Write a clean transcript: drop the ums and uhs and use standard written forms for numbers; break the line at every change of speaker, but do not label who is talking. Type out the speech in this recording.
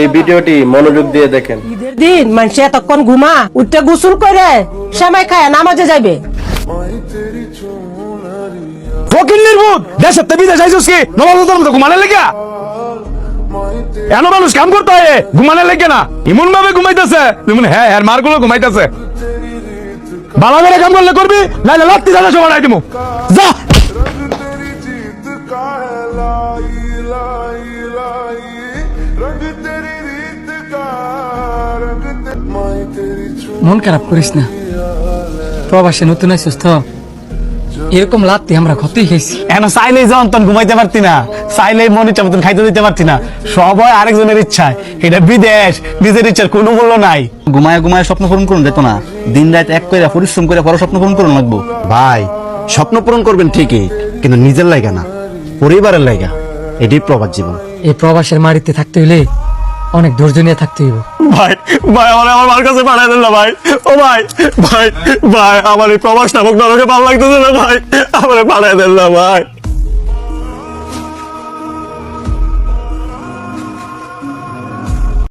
এই ভিডিওটি মনোযোগ দিয়ে দেখেন।
ঈদের দিন মানুষ এতক্ষণ ঘুমা উঠতে গোসল করে সেমাই খায় নামাজে যাইবে।
ফকির নির্বুদ দেশের তে বিদেশ আইসুস কি নবাবতার মতো ঘুমানে লেগে এন মানুষ কাম করতে হয় ঘুমানে লেগে না এমন ভাবে ঘুমাইতেছে যেমন হ্যাঁ হ্যাঁ মার গুলো ঘুমাইতেছে ভালো করে কাম করলে করবি নাইলে লাত্তি দাদা সবাই নাই দিমু যা
মন খারাপ করিস না, প্রবাসে নতুন আইসুস তো এরকম লাত্তি আমরা ক্ষতি খাইছি।
এখন চাইলেই যখন তখন ঘুমাইতে পারতি না, চাইলেই মন ইচ্ছা মতন খাইতে দিতে পারতি না, সবাই আরেকজনের ইচ্ছায়। এটা বিদেশ, নিজের ইচ্ছার কোনো মূল্য নাই।
ঘুমায় ঘুমায় স্বপ্ন পূরণ করুন যেত না, দিন রাত এক করে পরিশ্রম করে পরে স্বপ্ন পূরণ করুন লাগবো।
ভাই স্বপ্ন পূরণ করবেন ঠিকই, কিন্তু নিজের লাইগা না, পরিবারের লাইগা। এটাই প্রবাস জীবন।
এই প্রবাসের মাটিতে থাকতে হইলে অনেক ধৈর্য নিয়ে থাকতে হইব।
ভাই ভাই আমার মার কাছে পাঠাই দেন না ভাই। ও ভাই ভাই ভাই আমার এই প্রবাস নামক নরকে ভালো লাগতেছে না ভাই, আমার পাঠাই দেন না ভাই।